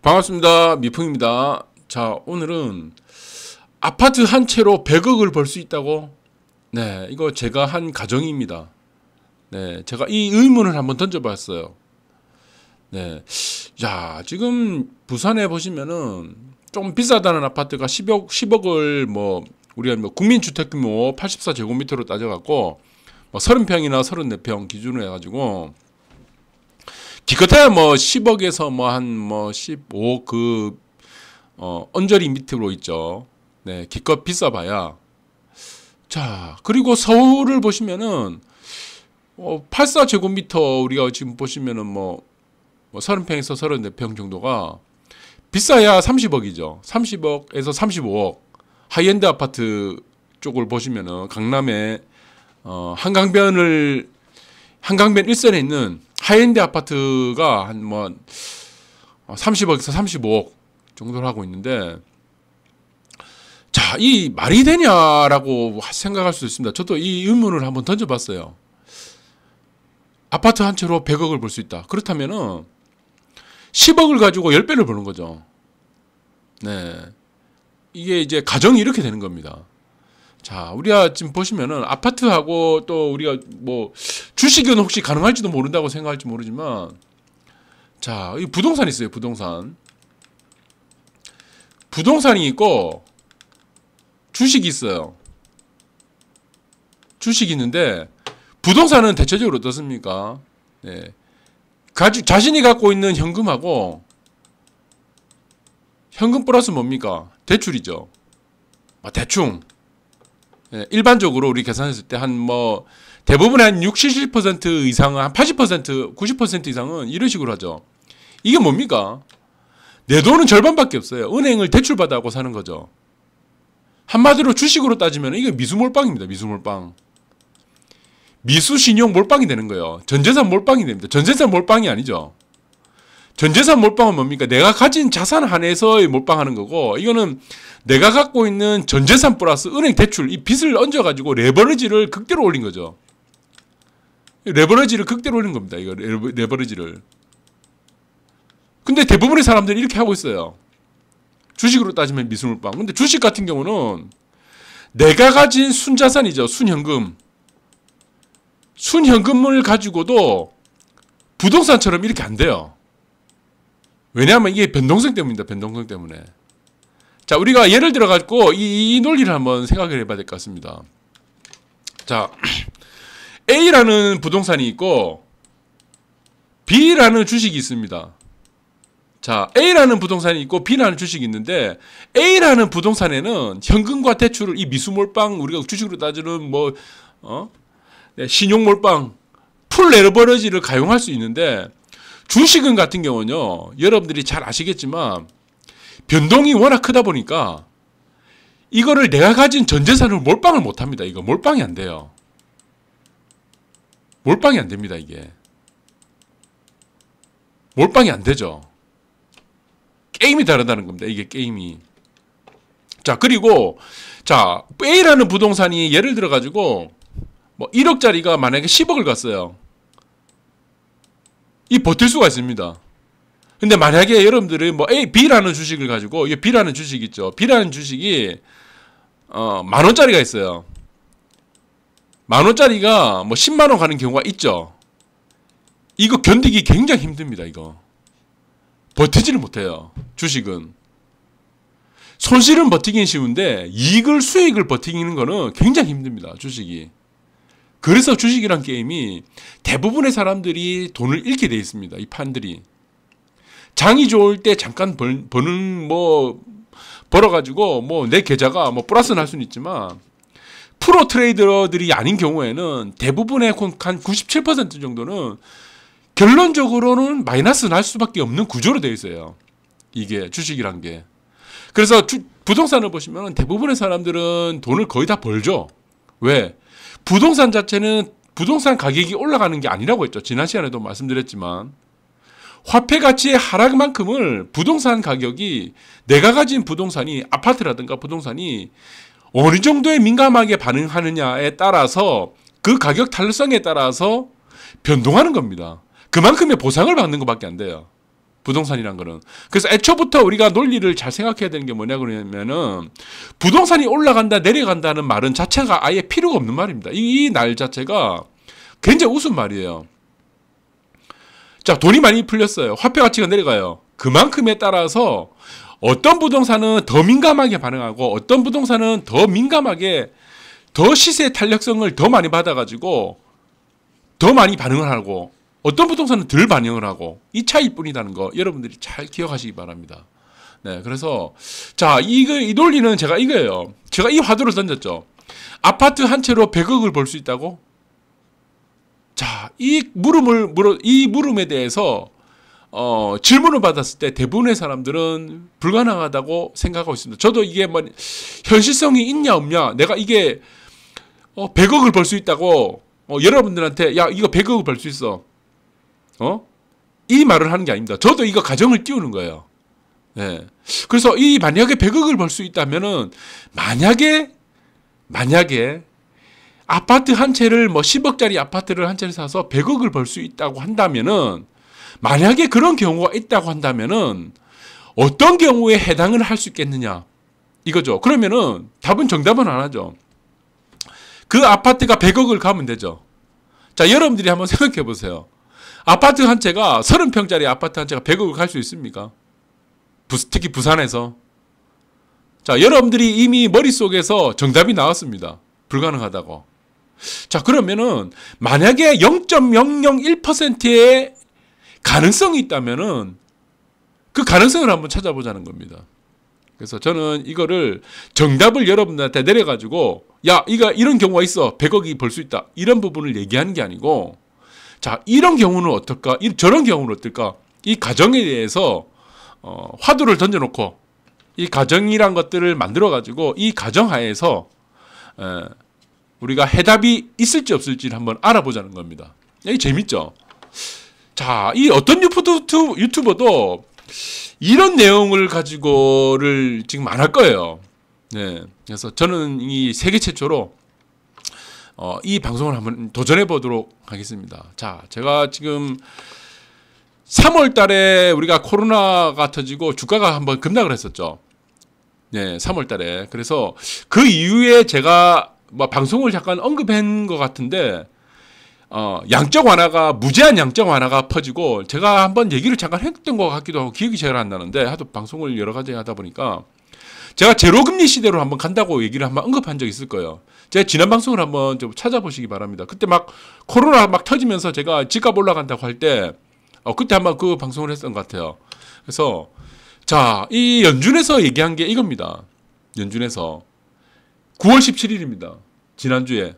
반갑습니다. 미풍입니다. 자, 오늘은 아파트 한 채로 100억을 벌 수 있다고? 네, 이거 제가 한 가정입니다. 네, 제가 이 의문을 한번 던져봤어요. 네, 야, 지금 부산에 보시면은 좀 비싸다는 아파트가 10억을 우리가 국민주택 규모 84제곱미터로 따져갖고 30평이나 34평 기준으로 해가지고 기껏해야 10억에서 한 15억 언저리 밑으로 있죠. 네, 기껏 비싸봐야. 자, 그리고 서울을 보시면은 84제곱미터 우리가 지금 보시면은 30평에서 34평 정도가 비싸야 30억이죠. 30억에서 35억. 하이엔드 아파트 쪽을 보시면은 강남에 한강변 일선에 있는 하이엔드 아파트가 한 30억에서 35억 정도를 하고 있는데, 자, 이 말이 되냐라고 생각할 수 있습니다. 저도 이 의문을 한번 던져봤어요. 아파트 한 채로 100억을 벌 수 있다. 그렇다면은 10억을 가지고 10배를 버는 거죠. 네. 이게 이제 가정이 이렇게 되는 겁니다. 자, 우리가 지금 보시면은 아파트하고 또 우리가 주식은 혹시 가능할지도 모른다고 생각할지 모르지만, 자, 이 부동산 있어요. 부동산이 있고 주식이 있어요. 주식이 있는데 부동산은 대체적으로 어떻습니까? 네. 자신이 갖고 있는 현금하고 현금 플러스 뭡니까? 대출이죠. 대충. 네, 일반적으로 우리 계산했을 때 대부분의 한 60, 70% 이상은, 한 80%, 90% 이상은 이런 식으로 하죠. 이게 뭡니까? 내 돈은 절반밖에 없어요. 은행을 대출받아갖고 사는 거죠. 한마디로 주식으로 따지면 이게 미수몰빵입니다. 미수몰빵. 미수신용 몰빵이 되는 거예요. 전재산 몰빵이 됩니다. 전재산 몰빵이 아니죠. 전재산 몰빵은 뭡니까? 내가 가진 자산 한에서의 몰빵하는 거고, 이거는 내가 갖고 있는 전재산 플러스 은행 대출, 이 빚을 얹어가지고 레버리지를 극대로 올린 거죠. 레버리지를 극대로 올린 겁니다. 이거 레버리지를. 근데 대부분의 사람들이 이렇게 하고 있어요. 주식으로 따지면 미수몰빵. 근데 주식 같은 경우는 내가 가진 순자산이죠. 순현금. 순현금을 가지고도 부동산처럼 이렇게 안 돼요. 왜냐하면 이게 변동성 때문입니다. 변동성 때문에. 자, 우리가 예를 들어 가지고 이 논리를 한번 생각을 해봐야 될 것 같습니다. 자, A라는 부동산이 있고 B라는 주식이 있습니다. 자, A라는 부동산이 있고 B라는 주식이 있는데, A라는 부동산에는 현금과 대출을, 이 미수몰빵, 우리가 주식으로 따지는 신용몰빵, 풀 레버리지를 가용할 수 있는데, 주식은 같은 경우는요, 여러분들이 잘 아시겠지만 변동이 워낙 크다 보니까 이거를 내가 가진 전재산을 몰빵을 못합니다. 이거 몰빵이 안 돼요. 몰빵이 안 됩니다. 이게 몰빵이 안 되죠. 게임이 다르다는 겁니다. 이게 게임이. 자, 그리고 자, A라는 부동산이 예를 들어 가지고 1억짜리가 만약에 10억을 갔어요. 이 버틸 수가 있습니다. 근데 만약에 여러분들이 B라는 주식을 가지고, 이게 B라는 주식 있죠. B라는 주식이 10,000원짜리가 있어요. 10,000원짜리가 10만원 가는 경우가 있죠. 이거 견디기 굉장히 힘듭니다. 이거 버티지를 못해요. 주식은 손실은 버티기는 쉬운데 수익을 버티기는 거는 굉장히 힘듭니다. 주식이. 그래서 주식이란 게임이 대부분의 사람들이 돈을 잃게 돼 있습니다. 이 판들이. 장이 좋을 때 잠깐 벌어가지고 내 계좌가 플러스 날 수는 있지만, 프로 트레이더들이 아닌 경우에는 대부분의 한 97% 정도는 결론적으로는 마이너스 날 수밖에 없는 구조로 되어 있어요. 이게 주식이란 게. 그래서 부동산을 보시면 대부분의 사람들은 돈을 거의 다 벌죠. 왜? 부동산 자체는 부동산 가격이 올라가는 게 아니라고 했죠. 지난 시간에도 말씀드렸지만, 화폐 가치의 하락만큼을 부동산 가격이, 내가 가진 부동산이, 아파트라든가 부동산이 어느 정도에 민감하게 반응하느냐에 따라서, 그 가격 탄력성에 따라서 변동하는 겁니다. 그만큼의 보상을 받는 것밖에 안 돼요. 부동산이란 거는. 그래서 애초부터 우리가 논리를 잘 생각해야 되는 게 뭐냐 그러면은 부동산이 올라간다 내려간다는 말은 자체가 아예 필요가 없는 말입니다. 이 날 자체가 굉장히 우스운 말이에요. 자, 돈이 많이 풀렸어요. 화폐 가치가 내려가요. 그만큼에 따라서 어떤 부동산은 더 민감하게 반응하고 어떤 부동산은 더 민감하게 더 시세 탄력성을 더 많이 받아가지고 더 많이 반응을 하고 어떤 부동산은 덜 반영을 하고 이 차이뿐이라는 거 여러분들이 잘 기억하시기 바랍니다. 네, 그래서 자, 이 논리는 제가 이거예요. 제가 이 화두를 던졌죠. 아파트 한 채로 100억을 벌 수 있다고? 자, 이 물음에 대해서 질문을 받았을 때 대부분의 사람들은 불가능하다고 생각하고 있습니다. 저도 이게 뭐 현실성이 있냐 없냐, 내가 이게 100억을 벌 수 있다고 여러분들한테 야 이거 100억을 벌 수 있어, 이 말을 하는 게 아닙니다. 저도 이거 가정을 띄우는 거예요. 네. 그래서 이 만약에 100억을 벌 수 있다면은 만약에 아파트 한 채를 뭐 10억짜리 아파트를 한 채를 사서 100억을 벌 수 있다고 한다면은, 만약에 그런 경우가 있다고 한다면은 어떤 경우에 해당을 할 수 있겠느냐 이거죠. 그러면은 답은 정답은 하나죠. 그 아파트가 100억을 가면 되죠. 자, 여러분들이 한번 생각해 보세요. 아파트 한 채가 30평짜리 아파트 한 채가 100억을 갈 수 있습니까? 특히 부산에서. 자, 여러분들이 이미 머릿속에서 정답이 나왔습니다. 불가능하다고. 자, 그러면은 만약에 0.001%의 가능성이 있다면은 그 가능성을 한번 찾아보자는 겁니다. 그래서 저는 이거를 정답을 여러분들한테 내려가지고 야, 이런 경우가 있어. 100억이 벌 수 있다. 이런 부분을 얘기하는 게 아니고, 자, 이런 경우는 어떨까? 저런 경우는 어떨까? 이 가정에 대해서 화두를 던져놓고 이 가정이란 것들을 만들어가지고 이 가정하에서 우리가 해답이 있을지 없을지를 한번 알아보자는 겁니다. 이게 재밌죠? 자, 이 어떤 유튜버도 이런 내용을 가지고를 지금 안 할 거예요. 네. 그래서 저는 이 세계 최초로 이 방송을 한번 도전해 보도록 하겠습니다. 자, 제가 지금 3월 달에 우리가 코로나가 터지고 주가가 한번 급락을 했었죠. 네, 3월 달에. 그래서 그 이후에 제가 뭐 방송을 잠깐 언급한 것 같은데, 양적 완화가, 무제한 양적 완화가 퍼지고, 제가 한번 얘기를 잠깐 했던 것 같기도 하고, 기억이 잘 안 나는데, 하도 방송을 여러 가지 하다 보니까, 제가 제로금리 시대로 한번 간다고 얘기를 한번 언급한 적이 있을 거예요. 제가 지난 방송을 한번 좀 찾아보시기 바랍니다. 그때 막 코로나 막 터지면서 제가 집값 올라간다고 할 때, 그때 한번 그 방송을 했던 것 같아요. 그래서, 자, 이 연준에서 얘기한 게 이겁니다. 연준에서. 9월 17일입니다. 지난주에.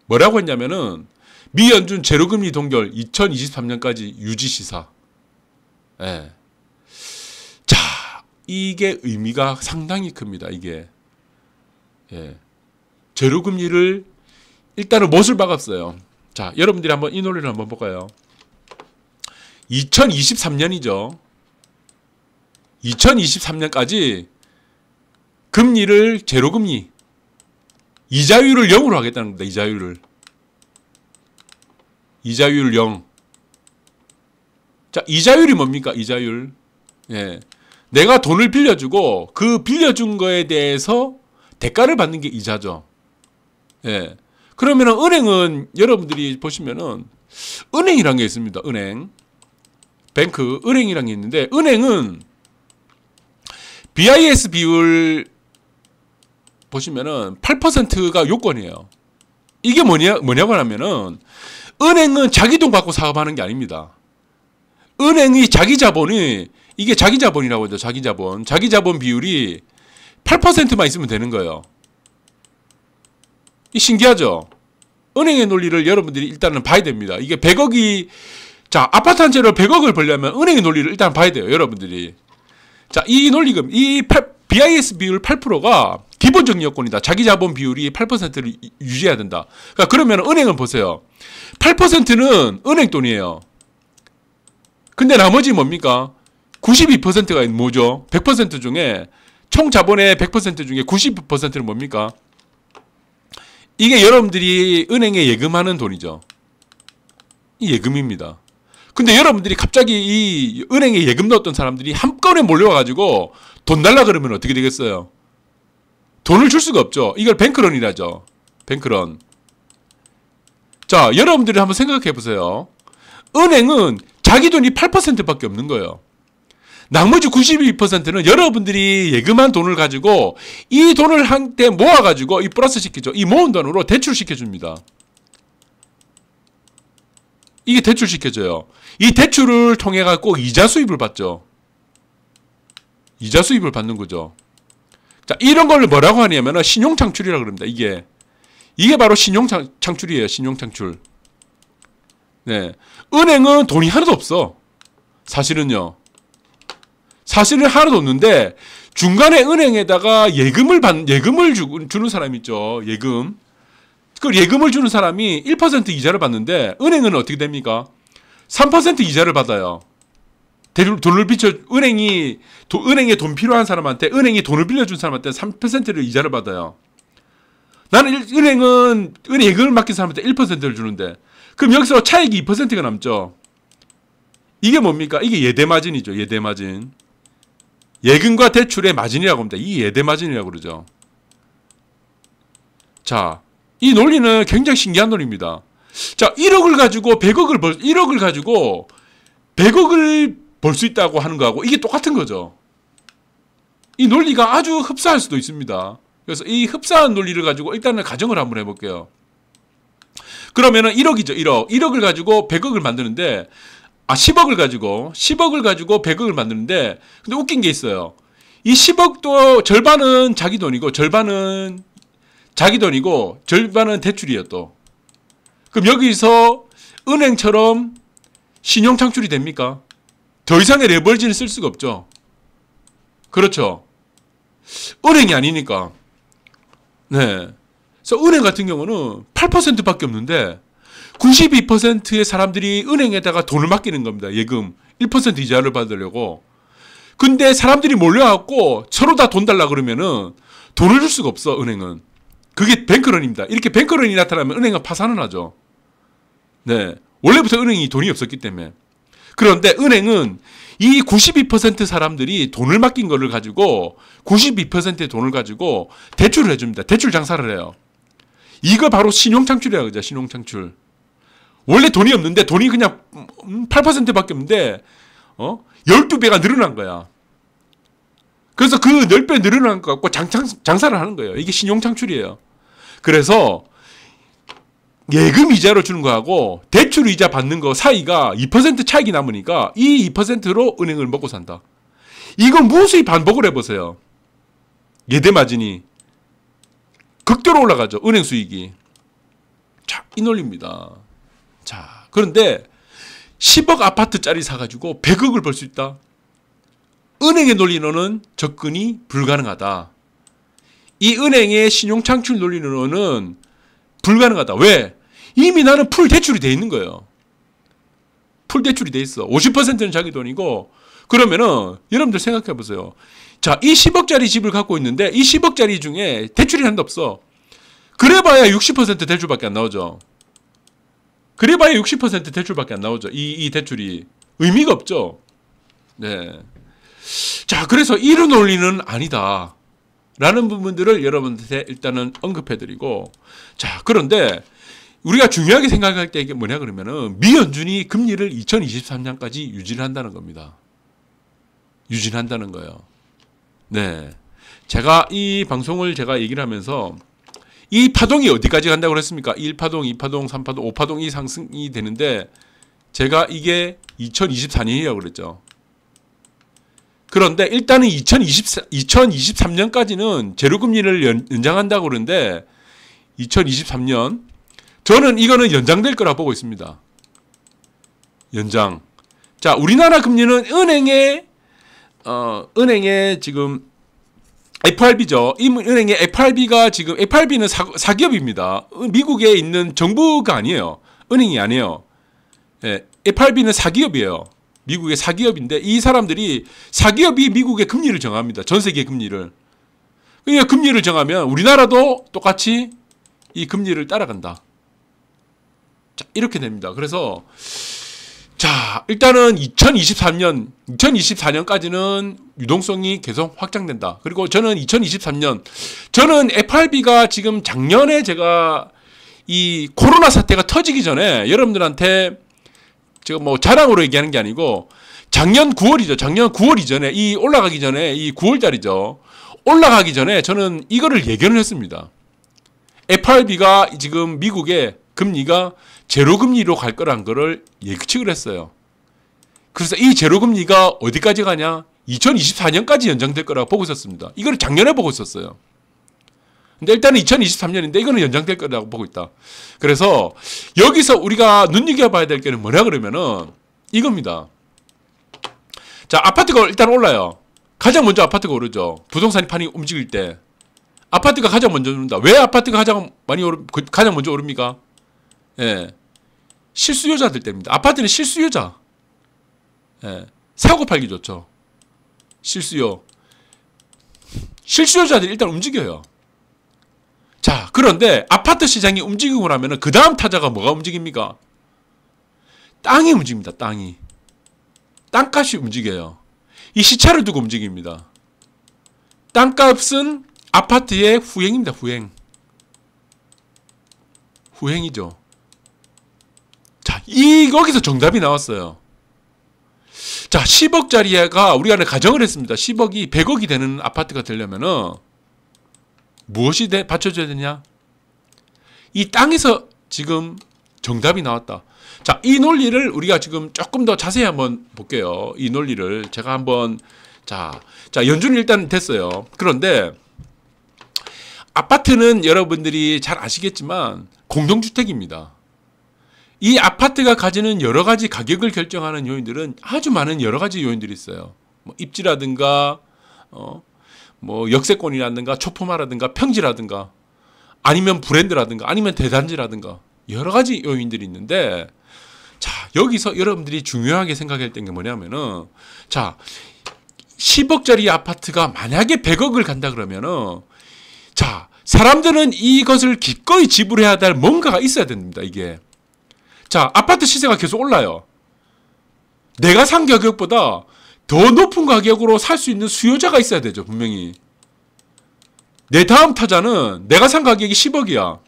뭐라고 했냐면은, 미 연준 제로금리 동결 2023년까지 유지 시사. 예. 자, 이게 의미가 상당히 큽니다. 이게. 예. 제로금리를 일단은 못을 박았어요. 자, 여러분들이 한번 이 논리를 한번 볼까요? 2023년이죠. 2023년까지 금리를 제로금리, 이자율을 0으로 하겠다는 겁니다. 이자율을 0. 자, 이자율이 뭡니까? 이자율. 예. 내가 돈을 빌려주고 그 빌려준 거에 대해서 대가를 받는 게 이자죠. 예. 그러면은 은행은 여러분들이 보시면은 은행이란 게 있습니다. 은행. 뱅크, 은행이란 게 있는데, 은행은 BIS 비율 보시면은 8%가 요건이에요. 이게 뭐냐고 하면은, 은행은 자기 돈 갖고 사업하는 게 아닙니다. 은행이 자기 자본이, 이게 자기 자본이라고 하죠. 자기 자본 비율이 8%만 있으면 되는 거예요. 이 신기하죠? 은행의 논리를 여러분들이 일단은 봐야 됩니다. 이게 100억이, 자, 아파트 한 채를 100억을 벌려면 은행의 논리를 일단 봐야 돼요. 여러분들이. 자, 이 논리금, BIS 비율 8%가 기본적인 요건이다. 자기 자본 비율이 8%를 유지해야 된다. 그러면 은행을 보세요. 8%는 은행 돈이에요. 근데 나머지 뭡니까? 92%가 뭐죠? 100% 중에, 총 자본의 100% 중에 90%는 뭡니까? 이게 여러분들이 은행에 예금하는 돈이죠. 이 예금입니다. 근데 여러분들이 갑자기 이 은행에 예금 넣었던 사람들이 한꺼번에 몰려와가지고 돈 달라 그러면 어떻게 되겠어요? 돈을 줄 수가 없죠. 이걸 뱅크런이라죠. 뱅크런. 자, 여러분들이 한번 생각해 보세요. 은행은 자기 돈이 8%밖에 없는 거예요. 나머지 92%는 여러분들이 예금한 돈을 가지고 이 돈을 한때 모아가지고 이 플러스 시키죠. 이 모은 돈으로 대출 시켜줍니다. 이게 대출 시켜줘요. 이 대출을 통해 갖고 이자 수입을 받죠. 이자 수입을 받는 거죠. 자, 이런 걸 뭐라고 하냐면은 신용창출이라고 그럽니다. 이게 바로 신용창출이에요. 신용창출. 네. 은행은 돈이 하나도 없어. 사실은요. 사실은 하나도 없는데 중간에 은행에다가 예금을 주는 사람이 있죠. 예금. 그 예금을 주는 사람이 1% 이자를 받는데 은행은 어떻게 됩니까? 3% 이자를 받아요. 돈을 은행에 돈 필요한 사람한테, 은행이 돈을 빌려준 사람한테 3%를 이자를 받아요. 나는 은행은 예금을 맡긴 사람한테 1%를 주는데, 그럼 여기서 차익이 2%가 남죠. 이게 뭡니까? 이게 예대마진이죠. 예대마진. 예금과 대출의 마진이라고 합니다. 이 예대마진이라고 그러죠. 자, 이 논리는 굉장히 신기한 논리입니다. 자, 1억을 가지고 1억을 가지고 100억을 벌 수 있다고 하는 거하고 이게 똑같은 거죠. 이 논리가 아주 흡사할 수도 있습니다. 그래서 이 흡사한 논리를 가지고 일단은 가정을 한번 해볼게요. 그러면은 1억이죠. 1억을 가지고 100억을 만드는데, 10억을 가지고 100억을 만드는데, 근데 웃긴 게 있어요. 이 10억도 절반은 자기 돈이고 절반은 대출이에요. 또 그럼 여기서 은행처럼 신용 창출이 됩니까? 더 이상의 레버리지는 쓸 수가 없죠. 그렇죠. 은행이 아니니까. 네. 그래서 은행 같은 경우는 8%밖에 없는데 92%의 사람들이 은행에다가 돈을 맡기는 겁니다. 예금 1% 이자를 받으려고. 근데 사람들이 몰려갖고 서로 다 돈 달라 그러면은 돈을 줄 수가 없어. 은행은. 그게 뱅크런입니다. 이렇게 뱅크런이 나타나면 은행은 파산을 하죠. 네. 원래부터 은행이 돈이 없었기 때문에. 그런데 은행은 이 92% 사람들이 돈을 맡긴 거를 가지고 92%의 돈을 가지고 대출을 해줍니다. 대출 장사를 해요. 이거 바로 신용창출이라고 하죠. 신용창출. 원래 돈이 없는데 돈이 그냥 8%밖에 없는데 12배가 늘어난 거야. 그래서 그 10배 늘어난 거 갖고 장사를 하는 거예요. 이게 신용창출이에요. 그래서 예금 이자로 주는 거하고 대출 이자 받는 거 사이가 2% 차익이 남으니까 이 2%로 은행을 먹고 산다. 이건 무수히 반복을 해보세요. 예대 마진이 극도로 올라가죠. 은행 수익이. 자, 이 논리입니다. 자, 그런데 10억 아파트짜리 사가지고 100억을 벌 수 있다. 은행의 논리로는 접근이 불가능하다. 이 은행의 신용창출 논리로는 불가능하다. 왜? 이미 나는 풀 대출이 돼 있는 거예요. 풀 대출이 돼 있어. 50%는 자기 돈이고, 그러면은 여러분들 생각해 보세요. 자, 이 10억짜리 집을 갖고 있는데 이 10억짜리 중에 대출이 하나도 없어. 그래봐야 60% 대출밖에 안 나오죠. 그래봐야 60% 대출밖에 안 나오죠. 이 대출이 의미가 없죠. 네. 자, 그래서 이런 논리는 아니다. 라는 부분들을 여러분한테 일단은 언급해드리고, 자, 그런데 우리가 중요하게 생각할 때 이게 뭐냐 그러면은 미연준이 금리를 2023년까지 유지를 한다는 겁니다. 유지한다는 거예요. 네. 제가 이 방송을 얘기를 하면서 이 파동이 어디까지 간다고 그랬습니까? 1파동, 2파동, 3파동, 5파동이 상승이 되는데 제가 이게 2024년이라고 그랬죠. 그런데 일단은 2023년까지는 제로금리를 연장한다고 그러는데 2023년 저는 이거는 연장될 거라 보고 있습니다. 연장. 자, 우리나라 금리는 은행의 지금 FRB죠. 이 은행의 FRB가 지금 FRB는 사기업입니다. 미국에 있는 정부가 아니에요. 은행이 아니에요. 예, FRB는 사기업이에요. 미국의 사기업인데 이 사람들이 사기업이 미국의 금리를 정합니다. 전 세계 금리를. 그러니까 금리를 정하면 우리나라도 똑같이 이 금리를 따라간다. 자, 이렇게 됩니다. 그래서 자, 일단은 2024년까지는 유동성이 계속 확장된다. 그리고 저는 2023년, 저는 FRB가 지금 작년에 제가 이 코로나 사태가 터지기 전에 여러분들한테 제가 뭐 자랑으로 얘기하는 게 아니고 작년 9월이죠. 작년 9월 이전에 이 올라가기 전에 이 9월달이죠. 올라가기 전에 저는 이거를 예견을 했습니다. FRB가 지금 미국의 금리가 제로금리로 갈 거란 거를 예측을 했어요. 그래서 이 제로금리가 어디까지 가냐? 2024년까지 연장될 거라고 보고 있었습니다. 이걸 작년에 보고 있었어요. 근데 일단은 2023년인데 이거는 연장될 거라고 보고 있다. 그래서 여기서 우리가 눈여겨봐야 될 게 뭐냐 그러면은 이겁니다. 자, 아파트가 일단 올라요. 가장 먼저 아파트가 오르죠. 부동산 판이 움직일 때. 아파트가 가장 먼저 오른다. 왜 아파트가 가장 먼저 오릅니까? 예. 실수요자들 때문입니다. 아파트는 실수요자. 예. 사고 팔기 좋죠. 실수요자들이 일단 움직여요. 자, 그런데 아파트 시장이 움직이고 나면은 그 다음 타자가 뭐가 움직입니까? 땅이 움직입니다. 땅이. 땅값이 움직여요. 이 시차를 두고 움직입니다. 땅값은 아파트의 후행입니다. 후행이죠. 자, 거기서 정답이 나왔어요. 자, 10억짜리가 우리가 가정을 했습니다. 10억이 100억이 되는 아파트가 되려면은 무엇이 받쳐줘야 되냐? 이 땅에서 지금 정답이 나왔다. 자, 이 논리를 우리가 지금 조금 더 자세히 한번 볼게요. 이 논리를 제가 한번 자, 연준이 일단 됐어요. 그런데 아파트는 여러분들이 잘 아시겠지만 공동주택입니다. 이 아파트가 가지는 여러 가지 가격을 결정하는 요인들은 아주 많은 여러 가지 요인들이 있어요. 뭐 입지라든가, 뭐 역세권이라든가, 초품화라든가, 평지라든가, 아니면 브랜드라든가, 아니면 대단지라든가 여러 가지 요인들이 있는데, 자, 여기서 여러분들이 중요하게 생각해야 되는 게 뭐냐면은, 자, 10억짜리 아파트가 만약에 100억을 간다 그러면은, 자, 사람들은 이것을 기꺼이 지불해야 될 뭔가가 있어야 됩니다, 이게. 자, 아파트 시세가 계속 올라요. 내가 산 가격보다 더 높은 가격으로 살 수 있는 수요자가 있어야 되죠, 분명히. 내 다음 타자는 내가 산 가격이 10억이야.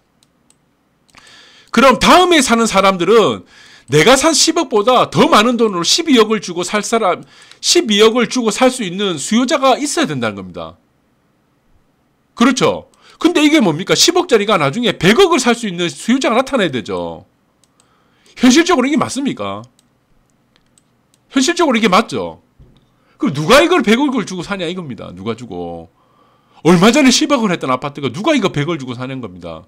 그럼 다음에 사는 사람들은 내가 산 10억보다 더 많은 돈으로 12억을 주고 12억을 주고 살 수 있는 수요자가 있어야 된다는 겁니다. 그렇죠. 근데 이게 뭡니까? 10억짜리가 나중에 100억을 살 수 있는 수요자가 나타나야 되죠. 현실적으로 이게 맞습니까? 현실적으로 이게 맞죠? 그럼 누가 이걸 100억을 주고 사냐 이겁니다. 누가 주고. 얼마 전에 10억을 했던 아파트가 누가 이거 100억을 주고 사는 겁니다.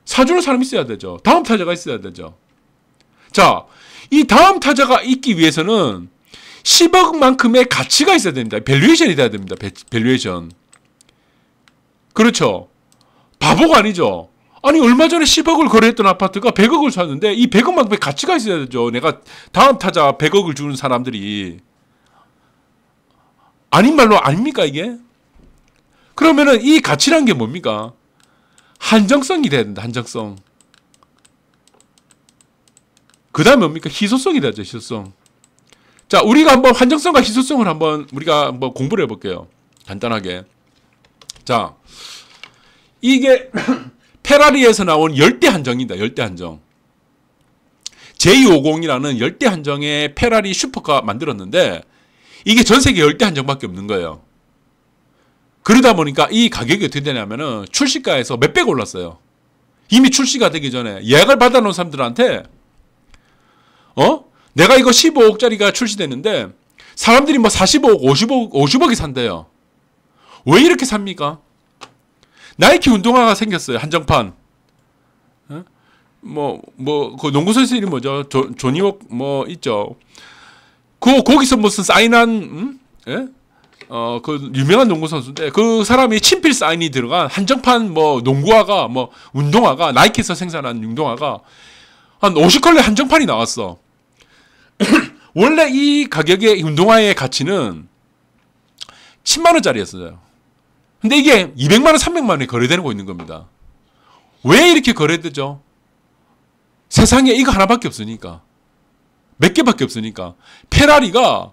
사주는 사람이 있어야 되죠. 다음 타자가 있어야 되죠. 자, 이 다음 타자가 있기 위해서는 10억만큼의 가치가 있어야 됩니다. 밸류에이션이 돼야 됩니다. 밸류에이션. 그렇죠. 바보가 아니죠. 아니, 얼마 전에 10억을 거래했던 아파트가 100억을 샀는데 이 100억만큼의 가치가 있어야 되죠. 내가 다음 타자 100억을 주는 사람들이. 아닌 말로 아닙니까, 이게? 그러면은 이 가치란 게 뭡니까? 한정성이 돼야 된다, 한정성. 그 다음에 뭡니까? 희소성이 되죠, 희소성. 자, 우리가 한번 한정성과 희소성을 우리가 한번 공부를 해볼게요. 간단하게. 자, 이게 페라리에서 나온 열대 한정입니다. 열대 한정. J50이라는 열대 한정의 페라리 슈퍼카 만들었는데 이게 전 세계 열대 한정밖에 없는 거예요. 그러다 보니까 이 가격이 어떻게 되냐면은 출시가에서 몇백 올랐어요. 이미 출시가 되기 전에 예약을 받아놓은 사람들한테 내가 이거 15억짜리가 출시됐는데 사람들이 뭐 45억, 50억이 산대요. 왜 이렇게 삽니까? 나이키 운동화가 생겼어요. 한정판. 그 농구 선수 이름 뭐죠? 조니웍 있죠. 거기서 무슨 사인한 그 유명한 농구 선수인데 그 사람이 친필 사인이 들어간 한정판 농구화가 운동화가 나이키에서 생산한 운동화가 한 50컬레 한정판이 나왔어. 원래 이 가격의 운동화의 가치는 10만 원짜리였어요. 근데 이게 200만 원, 300만 원에 거래되고 있는 겁니다. 왜 이렇게 거래되죠? 세상에 이거 하나밖에 없으니까. 몇 개밖에 없으니까. 페라리가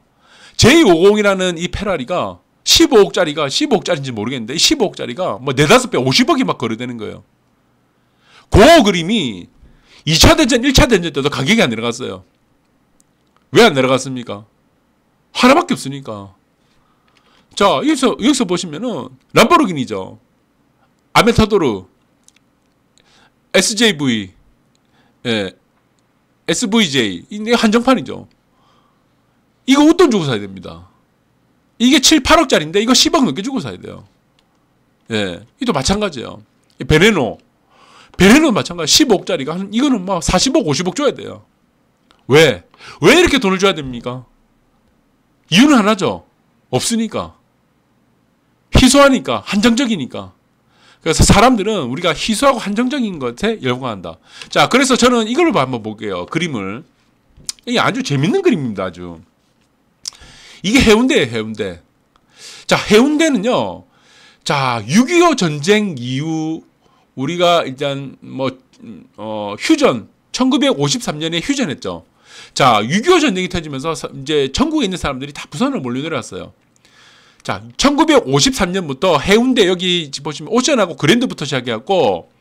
J50이라는 이 페라리가 15억짜리가 15억짜리인지 모르겠는데 15억짜리가 뭐 4-5배 50억이 막 거래되는 거예요. 그 그림이 2차 대전, 1차 대전 때도 가격이 안 내려갔어요. 왜 안 내려갔습니까? 하나밖에 없으니까. 자, 여기서 보시면은 람보르기니죠. 아메타도르, SJV, 예, SVJ, 이게 한정판이죠. 이거 웃돈 주고 사야 됩니다. 이게 7, 8억짜리인데 이거 10억 넘게 주고 사야 돼요. 예, 이도 마찬가지예요. 베레노 마찬가지. 15억짜리가 이거는 막 40억, 50억 줘야 돼요. 왜 이렇게 돈을 줘야 됩니까? 이유는 하나죠. 없으니까. 희소하니까, 한정적이니까. 그래서 사람들은 우리가 희소하고 한정적인 것에 열광한다. 자, 그래서 저는 이걸 한번 볼게요. 그림을. 이게 아주 재밌는 그림입니다. 아주. 이게 해운대예요. 해운대. 자, 해운대는요. 자, 6.25 전쟁 이후 우리가 일단 휴전 1953년에 휴전했죠. 자, 6.25 전쟁이 터지면서 이제 전국에 있는 사람들이 다 부산으로 몰려내려왔어요. 자, 1953년부터 해운대 여기 보시면 오션하고 그랜드부터 시작해갖고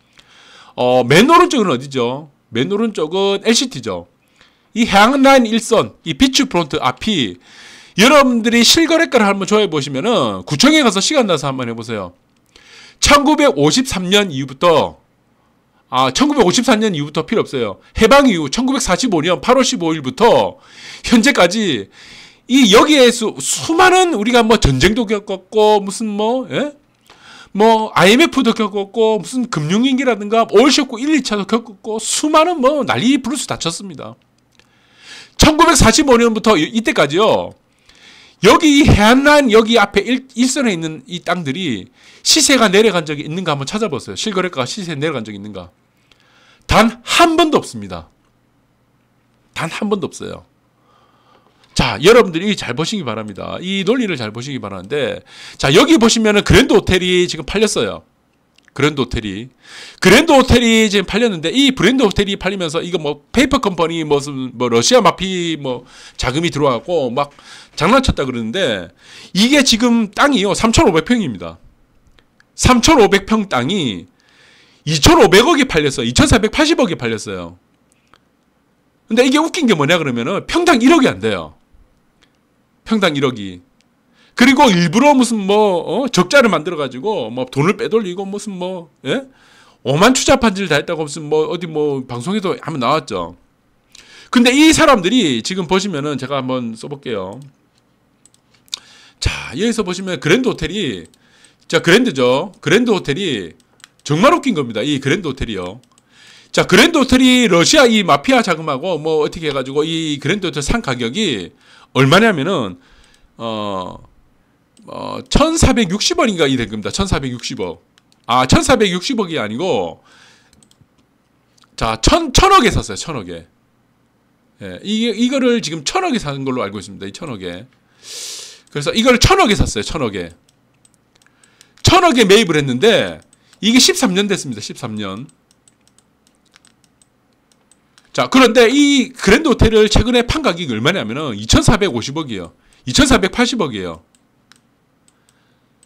맨 오른쪽은 어디죠? 맨 오른쪽은 LCT죠. 이 해양라인 1선, 이 비추프론트 앞이 여러분들이 실거래가를 한번 조회해 보시면은 구청에 가서 시간 나서 한번 해보세요. 1953년 이후부터 1954년 이후부터 필요 없어요. 해방 이후 1945년 8월 15일부터 현재까지 이 여기에 수많은 우리가 뭐 전쟁도 겪었고 무슨 IMF도 겪었고 무슨 금융위기라든가 오일쇼크 1, 2차도 겪었고 수많은 난리 브루스 다쳤습니다. 1945년부터 이때까지요. 여기 해안라인 여기 앞에 일선에 있는 이 땅들이 시세가 내려간 적이 있는가 한번 찾아보세요. 실거래가가 시세에 내려간 적이 있는가. 단 한 번도 없습니다. 단 한 번도 없어요. 자, 여러분들이 잘 보시기 바랍니다. 이 논리를 잘 보시기 바라는데, 자, 여기 보시면은 그랜드 호텔이 지금 팔렸어요. 그랜드 호텔이 지금 팔렸는데, 이 브랜드 호텔이 팔리면서 이거 페이퍼 컴퍼니 러시아 마피 자금이 들어와갖고 막 장난쳤다 그러는데, 이게 지금 땅이요 3,500평입니다. 3,500평 땅이 2,500억이 팔렸어요. 2,480억이 팔렸어요. 근데 이게 웃긴 게 뭐냐 그러면은 평당 1억이 안 돼요. 평당 1억이. 그리고 일부러 무슨 적자를 만들어가지고 돈을 빼돌리고 무슨 오만 추잡한 짓을 다 했다고 무슨 어디 방송에도 한번 나왔죠. 근데 이 사람들이 지금 보시면은 제가 한번 써볼게요. 자, 여기서 보시면 그랜드 호텔이, 자, 그랜드죠. 그랜드 호텔이 정말 웃긴 겁니다. 이 그랜드 호텔이요. 자, 그랜드 호텔이 러시아 이 마피아 자금하고 어떻게 해가지고 이 그랜드 호텔 산 가격이 얼마냐면은 1,460원인가 이 된 겁니다. 1,460억. 1,460억이 아니고, 자, 1,000억에 샀어요. 1,000억에. 예, 이거를 지금 1,000억에 산 걸로 알고 있습니다. 이 1,000억에. 그래서 이걸 1,000억에 샀어요. 1,000억에. 1,000억에 매입을 했는데, 이게 13년 됐습니다. 13년. 자, 그런데 이 그랜드 호텔을 최근에 판 가격이 얼마냐면은 2,450억이에요. 2,480억이에요.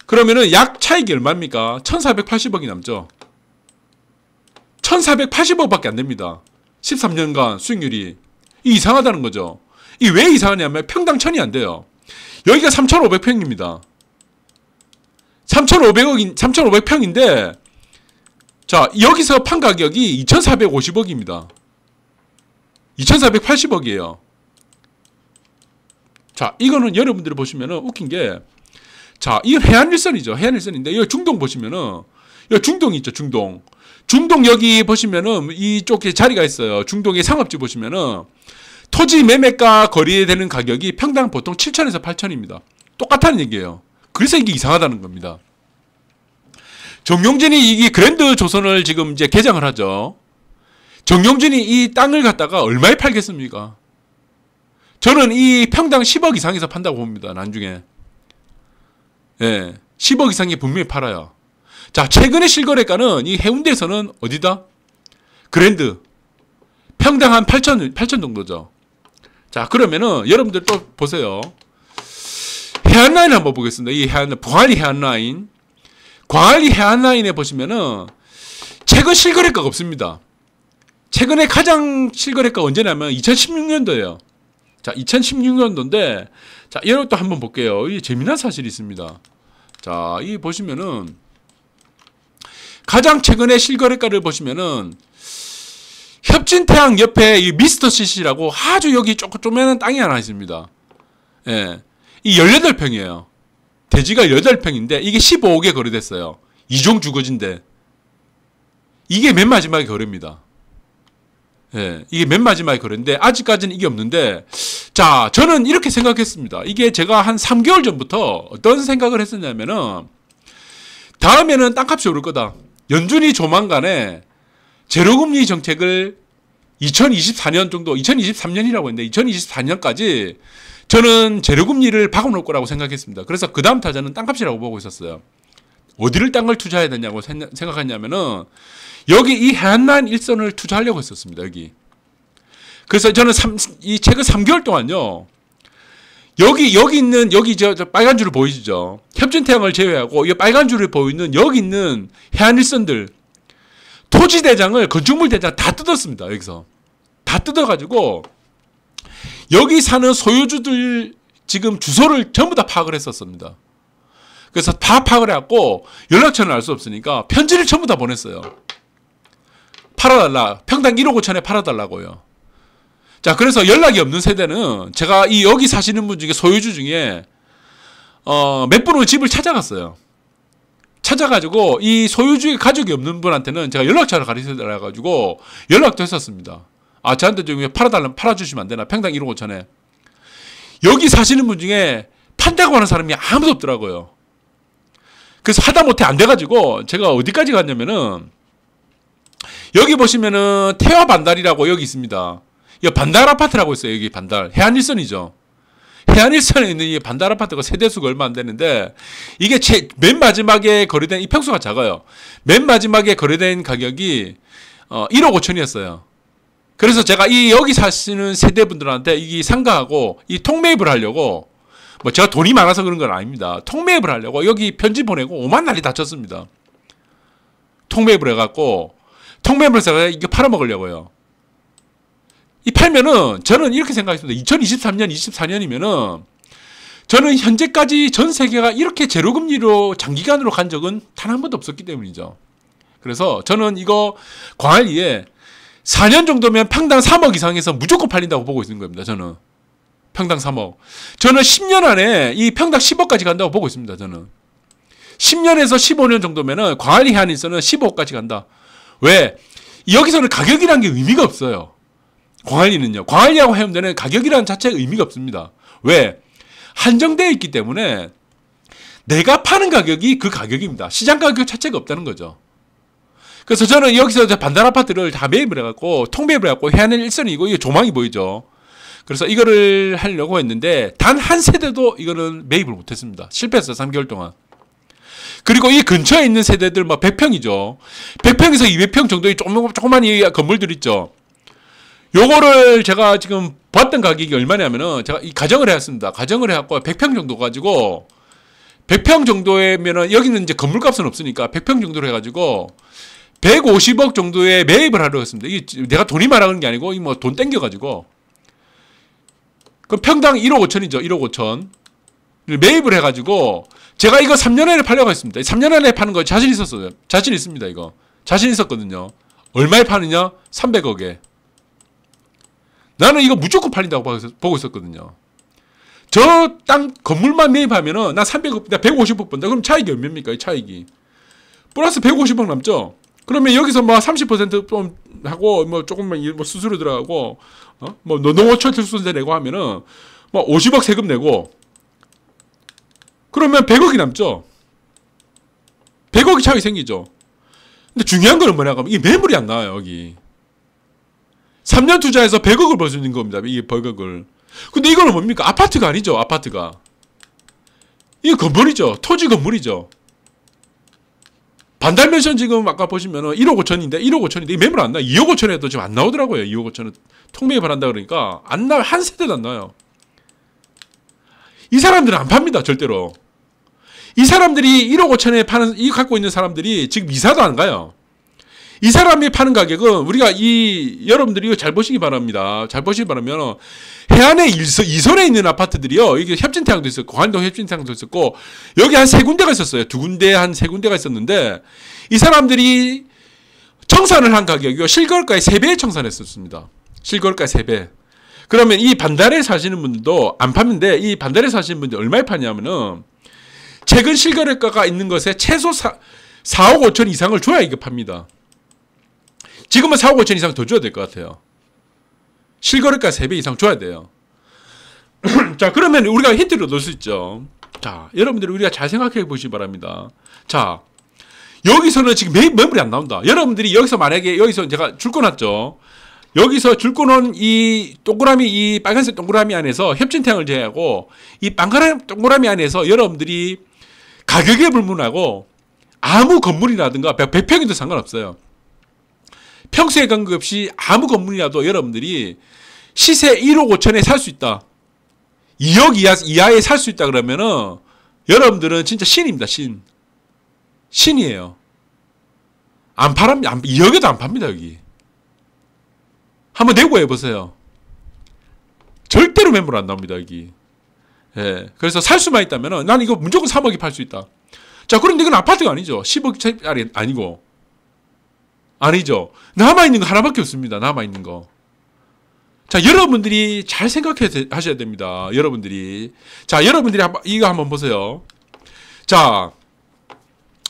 그러면은 약 차익이 얼마입니까? 1,480억이 남죠. 1,480억밖에 안 됩니다. 13년간 수익률이. 이상하다는 거죠. 이 왜 이상하냐면 평당 1,000이 안 돼요. 여기가 3,500평입니다. 3,500평인데, 자, 여기서 판 가격이 2,450억입니다. 2,480억이에요. 자, 이거는 여러분들이 보시면은 웃긴 게, 자, 이 해안일선이죠. 해안일선인데, 여기 중동 보시면은, 여기 중동 있죠, 중동. 중동 여기 보시면은, 이쪽에 자리가 있어요. 중동의 상업지 보시면은, 토지 매매가 거래에 되는 가격이 평당 보통 7,000에서 8,000입니다. 똑같다는 얘기예요. 그래서 이게 이상하다는 겁니다. 정용진이 이 그랜드 조선을 지금 이제 개장을 하죠. 정용진이 이 땅을 갖다가 얼마에 팔겠습니까? 저는 이 평당 10억 이상에서 판다고 봅니다. 나중에. 예, 10억 이상이 분명히 팔아요. 자, 최근의 실거래가는 이 해운대에서는 어디다? 그랜드. 평당 한 8천 정도죠. 자, 그러면은 여러분들 또 보세요. 해안라인 한번 보겠습니다. 이 광안리 해안라인. 광안리 해안라인에 보시면은 최근 실거래가가 없습니다. 최근에 가장 실거래가가 언제냐면 2016년도예요. 자, 2016년도인데, 자, 이것도 한번 볼게요. 이 재미난 사실이 있습니다. 자, 이 보시면은, 가장 최근에 실거래가를 보시면은, 협진태양 옆에 이 미스터 CC라고 아주 여기 조그매한 땅이 하나 있습니다. 예. 이 18평이에요. 대지가 18평인데, 이게 15억에 거래됐어요. 2종 주거지인데. 이게 맨 마지막에 거래입니다. 예, 이게 맨 마지막에 거래인데 아직까지는 이게 없는데, 자, 저는 이렇게 생각했습니다. 이게 제가 한 3개월 전부터 어떤 생각을 했었냐면은, 다음에는 땅값이 오를 거다. 연준이 조만간에 제로금리 정책을 2024년 정도, 2023년이라고 했는데 2024년까지 저는 제로금리를 박아놓을 거라고 생각했습니다. 그래서 그 다음 타자는 땅값이라고 보고 있었어요. 어디를 땅을 투자해야 되냐고 생각했냐면은, 여기 이 해안라인 일선을 투자하려고 했었습니다. 여기. 그래서 저는 이 최근 3개월 동안요. 여기 있는, 여기 저 빨간 줄을 보이시죠? 협진태양을 제외하고 이 빨간 줄을 보이는 여기 있는 해안 일선들, 토지대장을, 건축물 대장 다 뜯었습니다. 여기서. 다 뜯어가지고 여기 사는 소유주들 지금 주소를 전부 다 파악을 했었습니다. 그래서 다 파악을 해갖고 연락처는 알 수 없으니까 편지를 전부 다 보냈어요. 팔아달라. 평당 1억 5천에 팔아달라고요. 자, 그래서 연락이 없는 세대는 제가 이 여기 사시는 분 중에 소유주 중에 몇 분을 집을 찾아갔어요. 찾아가지고 이 소유주의 가족이 없는 분한테는 제가 연락처를 가르쳐달라가지고 연락도 했었습니다. 아, 저한테 좀 팔아주시면 안 되나? 평당 1억 5천에. 여기 사시는 분 중에 판다고 하는 사람이 아무도 없더라고요. 그래서 하다못해 안 돼가지고 제가 어디까지 갔냐면은, 여기 보시면은 태화 반달이라고 여기 있습니다. 이 반달 아파트라고 있어요. 여기 반달. 해안일선이죠. 해안일선에 있는 이 반달 아파트가 세대수가 얼마 안 되는데, 이게 맨 마지막에 거래된, 이 평수가 작아요. 맨 마지막에 거래된 가격이 1억 5천이었어요. 그래서 제가 이 여기 사시는 세대분들한테 이 상가하고 이 통매입을 하려고, 뭐 제가 돈이 많아서 그런 건 아닙니다. 통매입을 하려고 여기 편지 보내고 오만 난리 다쳤습니다. 통매입을 해갖고 통매입을 해서 이거 팔아먹으려고요. 이 팔면은 저는 이렇게 생각했습니다. 2023년, 24년이면은 저는 현재까지 전 세계가 이렇게 제로금리로 장기간으로 간 적은 단 한 번도 없었기 때문이죠. 그래서 저는 이거 광안리에 4년 정도면 평당 3억 이상에서 무조건 팔린다고 보고 있는 겁니다. 저는 평당 3억. 저는 10년 안에 이 평당 10억까지 간다고 보고 있습니다. 저는 10년에서 15년 정도면은 광안리 해안에서는 15억까지 간다. 왜? 여기서는 가격이라는 게 의미가 없어요. 광안리는요. 광안리하고 해운대는 가격이라는 자체가 의미가 없습니다. 왜? 한정되어 있기 때문에 내가 파는 가격이 그 가격입니다. 시장 가격 자체가 없다는 거죠. 그래서 저는 여기서 반달 아파트를 다 매입을 해갖고 통매입을 해갖고 해안의 일선이고 이게 조망이 보이죠. 그래서 이거를 하려고 했는데 단 한 세대도 이거는 매입을 못했습니다. 실패했어요. 3개월 동안. 그리고 이 근처에 있는 세대들 뭐 100평이죠. 100평에서 200평 정도의 조그만 이 건물들 있죠. 요거를 제가 지금 봤던 가격이 얼마냐면은 제가 이 가정을 해왔습니다. 가정을 해갖고 100평 정도 가지고 100평 정도면은 여기는 이제 건물값은 없으니까 100평 정도로 해가지고 150억 정도에 매입을 하려고 했습니다. 이게 내가 돈이 많아가는 게 아니고 이 뭐 돈 땡겨가지고 그 평당 1억 5천이죠. 1억 5천 매입을 해가지고 제가 이거 3년 안에 팔려고 했습니다. 3년 안에 파는 거 자신 있었어요. 자신 있습니다. 이거 자신 있었거든요. 얼마에 파느냐? 300억에. 나는 이거 무조건 팔린다고 보고 있었거든요. 저 땅 건물만 매입하면은 나 300억, 나 150억 번다. 그럼 차익이 얼마입니까? 이 차익이 플러스 150억 남죠. 그러면 여기서 뭐 30% 하고 뭐 조금만 뭐 수수료 들어가고 뭐 노동어철 특수세 내고 하면은 뭐 50억 세금 내고 그러면 100억이 남죠. 100억이 차익이 생기죠. 근데 중요한 건 뭐냐 하면 이게 매물이 안 나와요. 여기 3년 투자해서 100억을 벌 수 있는 겁니다. 이게 100억을. 근데 이거는 뭡니까? 아파트가 아니죠. 아파트가. 이게 건물이죠. 토지 건물이죠. 반달면션 지금 아까 보시면은 1억 5천인데 1억 5천인데 이 매물 안 나. 2억 5천에도 지금 안 나오더라고요. 2억 5천은 통매입을 한다 그러니까 안 나와요. 한 세대도 안 나와요. 이 사람들은 안 팝니다. 절대로. 이 사람들이 1억 5천에 파는, 이 갖고 있는 사람들이 지금 이사도 안 가요. 이 사람이 파는 가격은 우리가 여러분들이 이거 잘 보시기 바랍니다. 잘 보시기 바라면 해안에 2선에 있는 아파트들이요. 이게 협진태양도 있었고, 관동 협진태양도 있었고, 여기 한 3군데가 있었어요. 2군데, 한 3군데가 있었는데, 이 사람들이 청산을 한 가격이요. 실거래가의 3배 청산했었습니다. 실거래가의 3배. 그러면 이 반달에 사시는 분들도 안 파는데, 이 반달에 사시는 분들 얼마에 파냐면은, 최근 실거래가가 있는 것에 최소 4억 5천 이상을 줘야 이거 팝니다. 지금은 4억 5천 이상 더 줘야 될 것 같아요. 실거래가 3배 이상 줘야 돼요. 자, 그러면 우리가 힌트를 넣을 수 있죠. 자, 여러분들 우리가 잘 생각해 보시기 바랍니다. 자, 여기서는 지금 매물이 안 나온다. 여러분들이 여기서 만약에 여기서 제가 줄 거 놨죠. 여기서 줄 거 놓은 이 동그라미, 이 빨간색 동그라미 안에서 협진태양을 제외하고 이 빨간 동그라미 안에서 여러분들이 가격에 불문하고 아무 건물이라든가 100평이도 상관없어요. 평수에 관계없이 아무 건물이라도 여러분들이 시세 1억 5천에 살 수 있다. 2억 이하에 살 수 있다 그러면은 여러분들은 진짜 신입니다. 신이에요. 안 팔합니다. 2억에도 안 팝니다. 여기. 한번 내고 해보세요. 절대로 매물 안 나옵니다. 여기. 예. 그래서 살 수만 있다면은 난 이거 무조건 3억에 팔 수 있다. 자, 그런데 이건 아파트가 아니죠. 10억짜리 아니고. 아니죠. 남아있는 거 하나밖에 없습니다. 남아있는 거. 자, 여러분들이 잘 생각하셔야 됩니다. 여러분들이. 자, 여러분들이 이거 한번 보세요. 자,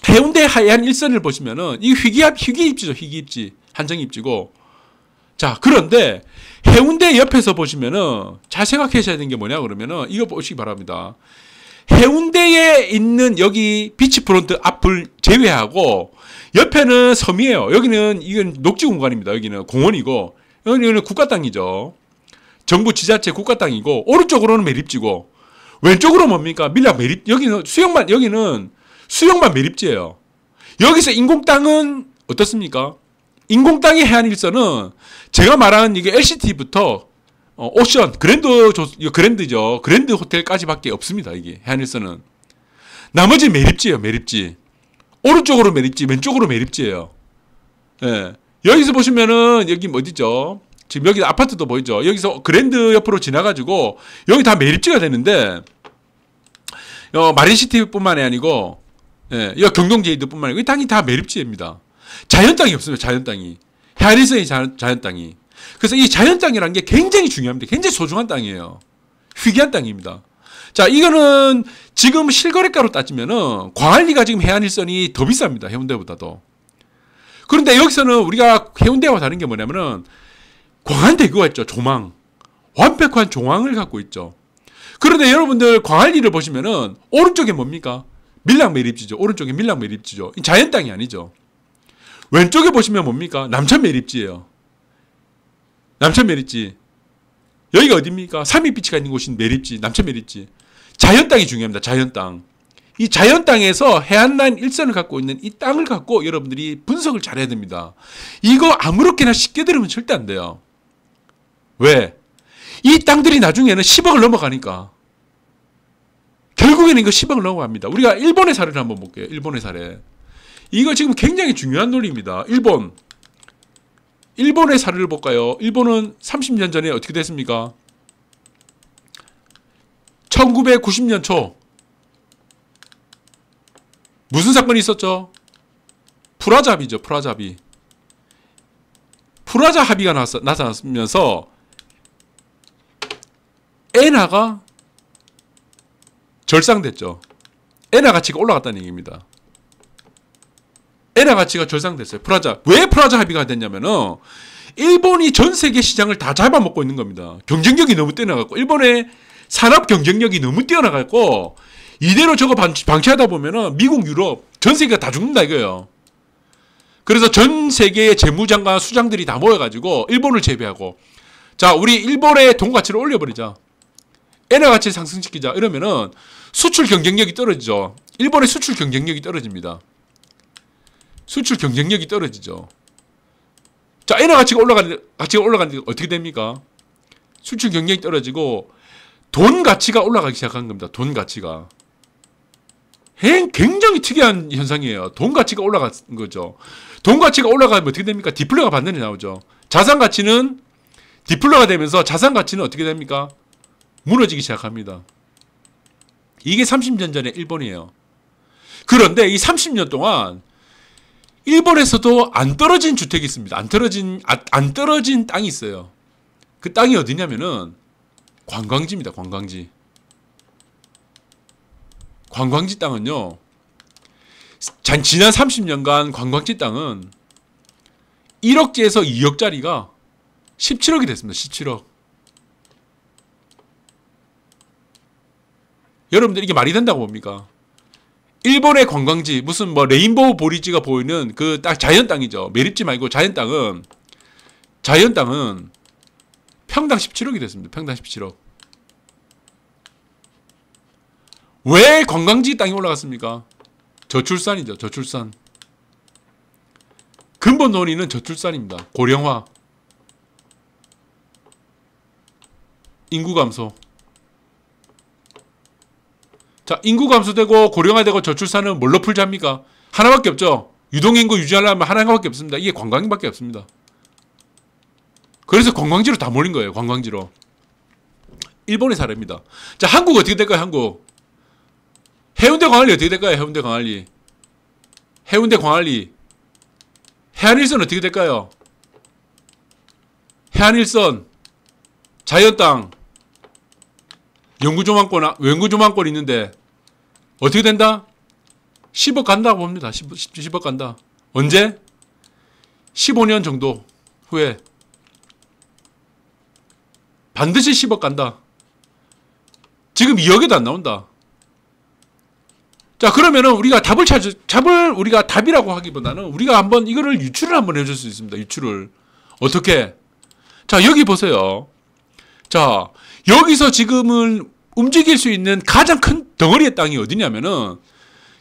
해운대 하얀 일선을 보시면은, 이 희귀입지죠. 희귀입지. 한정입지고. 자, 그런데 해운대 옆에서 보시면은 잘 생각하셔야 되는 게 뭐냐 그러면은 이거 보시기 바랍니다. 해운대에 있는 여기 비치프론트 앞을 제외하고 옆에는 섬이에요. 여기는 이건 녹지 공간입니다. 여기는 공원이고 여기는 국가 땅이죠. 정부 지자체 국가 땅이고 오른쪽으로는 매립지고 왼쪽으로 뭡니까? 밀락 매립. 여기는 수영만 매립지예요. 여기서 인공 땅은 어떻습니까? 인공 땅의 해안일선은 제가 말한 이게 LCT부터 오션, 그랜드죠. 그랜드 호텔까지밖에 없습니다. 이게 해안일선은. 나머지 매립지예요. 매립지. 오른쪽으로 매립지, 왼쪽으로 매립지예요. 예. 여기서 보시면은 여기 어디죠? 지금 여기 아파트도 보이죠? 여기서 그랜드 옆으로 지나가지고 여기 다 매립지가 되는데 마린시티뿐만이 아니고 여기 경동제이드뿐만 아니고 이 땅이 다 매립지입니다. 자연 땅이 없습니다. 자연 땅이. 해안일선의 자연 땅이. 그래서 이 자연 땅이라는 게 굉장히 중요합니다. 굉장히 소중한 땅이에요. 희귀한 땅입니다. 자, 이거는 지금 실거래가로 따지면은 광안리가 지금 해안일선이 더 비쌉니다. 해운대보다도. 그런데 여기서는 우리가 해운대와 다른 게 뭐냐면은 광안대교가 있죠. 조망. 완벽한 조망을 갖고 있죠. 그런데 여러분들 광안리를 보시면은 오른쪽에 뭡니까? 밀락 매립지죠. 오른쪽에 밀락 매립지죠. 자연 땅이 아니죠. 왼쪽에 보시면 뭡니까? 남천 매립지예요. 남천 매립지. 여기가 어디입니까? 삼익비치가 있는 곳인 매립지, 남천 매립지. 자연 땅이 중요합니다. 자연 땅. 이 자연 땅에서 해안라인 일선을 갖고 있는 이 땅을 갖고 여러분들이 분석을 잘해야 됩니다. 이거 아무렇게나 쉽게 들으면 절대 안 돼요. 왜? 이 땅들이 나중에는 10억을 넘어가니까. 결국에는 이거 10억을 넘어갑니다. 우리가 일본의 사례를 한번 볼게요. 일본의 사례. 이거 지금 굉장히 중요한 논리입니다. 일본의 사례를 볼까요? 일본은 30년 전에 어떻게 됐습니까? 1990년 초 무슨 사건이 있었죠? 프라자 합의죠. 프라자 합의. 프라자 합의가 나타났으면서 엔화가 절상됐죠. 엔화 가치가 올라갔다는 얘기입니다. 엔화 가치가 절상됐어요. 왜 프라자 합의가 됐냐면은 일본이 전 세계 시장을 다 잡아먹고 있는 겁니다. 경쟁력이 너무 뛰어나갔고 일본의 산업 경쟁력이 너무 뛰어나갔고 이대로 저거 방치하다 보면은 미국, 유럽 전 세계가 다 죽는다 이거예요. 그래서 전 세계의 재무장과 수장들이 다 모여가지고 일본을 제외하고 자 우리 일본의 돈 가치를 올려버리자. 엔화 가치를 상승시키자. 이러면은 수출 경쟁력이 떨어지죠. 일본의 수출 경쟁력이 떨어집니다. 수출 경쟁력이 떨어지죠. 자, 엔화 가치가 올라가는데 어떻게 됩니까? 수출 경쟁이 떨어지고 돈 가치가 올라가기 시작한 겁니다. 돈 가치가. 굉장히 특이한 현상이에요. 돈 가치가 올라간 거죠. 돈 가치가 올라가면 어떻게 됩니까? 디플레가 반드시 나오죠. 자산 가치는 디플레가 되면서 자산 가치는 어떻게 됩니까? 무너지기 시작합니다. 이게 30년 전의 일본이에요. 그런데 이 30년 동안 일본에서도 안 떨어진 주택이 있습니다. 안 떨어진 땅이 있어요. 그 땅이 어디냐면은 관광지입니다. 관광지. 관광지 땅은요. 지난 30년간 관광지 땅은 1억짜리에서 2억짜리가 17억이 됐습니다. 17억. 여러분들 이게 말이 된다고 봅니까? 일본의 관광지 무슨 뭐 레인보우 브리지가 보이는 그 딱 자연 땅이죠. 매립지 말고 자연 땅은 평당 17억이 됐습니다. 평당 17억. 왜 관광지 땅이 올라갔습니까? 저출산이죠. 저출산. 근본 논의는 저출산입니다. 고령화. 인구 감소. 자, 인구 감소되고 고령화되고 저출산은 뭘로 풀자입니까? 하나밖에 없죠. 유동인구 유지하려면 하나밖에 없습니다. 이게 관광밖에 없습니다. 그래서 관광지로 다 몰린 거예요. 관광지로. 일본의 사례입니다. 자, 한국 어떻게 될까요? 한국. 해운대 광안리 어떻게 될까요? 해운대 광안리. 해운대 광안리. 해안일선 어떻게 될까요? 해안일선. 자연 땅. 연구조망권 있는데 어떻게 된다? 10억 간다고 봅니다. 10억 간다. 언제? 15년 정도 후에 반드시 10억 간다. 지금 2억에도 안 나온다. 자, 그러면은 우리가 우리가 답이라고 하기보다는 우리가 한번 이거를 유추를 한번 해줄 수 있습니다. 유추를. 어떻게? 자, 여기 보세요. 자, 여기서 지금은 움직일 수 있는 가장 큰 덩어리의 땅이 어디냐면은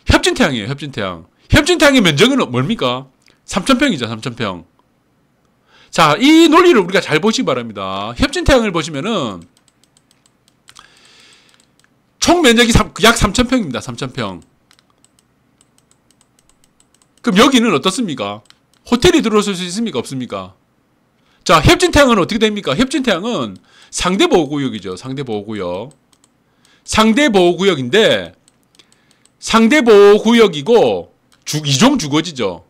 협진태양이에요. 협진태양. 협진태양의 면적은 뭡니까? 3,000평이죠. 3,000평. 자, 이 논리를 우리가 잘 보시기 바랍니다. 협진태양을 보시면은 총 면적이 약 3,000평입니다. 3,000평. 그럼 여기는 어떻습니까? 호텔이 들어설 수 있습니까? 없습니까? 자, 협진태양은 어떻게 됩니까? 협진태양은 상대보호구역이죠. 상대보호구역. 상대보호구역인데 상대보호구역이고 이종주거지죠.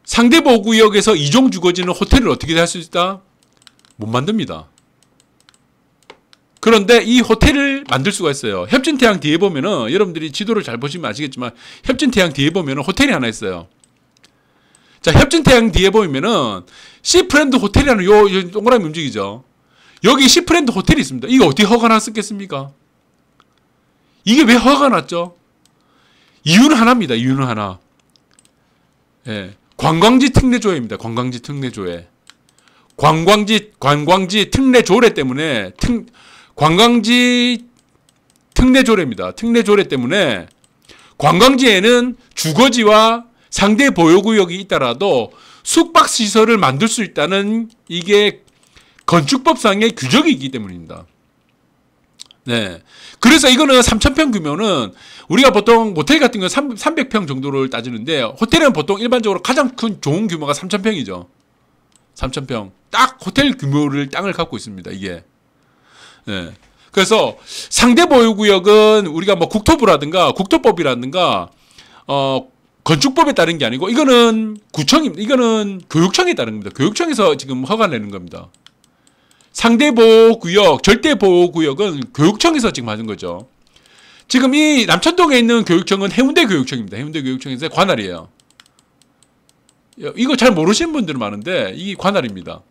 상대보호구역에서 이종주거지는 호텔을 어떻게 할 수 있다? 못 만듭니다. 그런데 이 호텔을 만들 수가 있어요. 협진태양 뒤에 보면은 여러분들이 지도를 잘 보시면 아시겠지만 협진태양 뒤에 보면은 호텔이 하나 있어요. 자, 협진태양 뒤에 보면은 시프렌드 호텔이라는 요 동그라미 움직이죠. 여기 시프렌드 호텔이 있습니다. 이거 어떻게 허가 났었겠습니까? 이게 왜 허가가 났죠? 이유는 하나입니다. 이유는 하나. 예. 관광지 특례조회입니다. 관광지 특례조회. 관광지 특례조례 때문에 관광지 특례조례입니다. 특례조례 때문에 관광지에는 주거지와 상대 보호구역이 있더라도 숙박시설을 만들 수 있다는 이게 건축법상의 규정이 있기 때문입니다. 네. 그래서 이거는 3,000평 규모는 우리가 보통 모텔 같은 건 300평 정도를 따지는데 호텔은 보통 일반적으로 가장 큰 좋은 규모가 3,000평이죠. 3,000평. 딱 호텔 규모를 땅을 갖고 있습니다. 이게. 네. 그래서 상대 보호구역은 우리가 뭐 국토법이라든가 건축법에 따른 게 아니고 이거는 이거는 교육청에 따른 겁니다. 교육청에서 지금 허가 내는 겁니다. 상대보호구역, 절대보호구역은 교육청에서 지금 하는 거죠. 지금 이 남천동에 있는 교육청은 해운대 교육청입니다. 해운대 교육청에서 관할이에요. 이거 잘 모르시는 분들은 많은데 이게 관할입니다.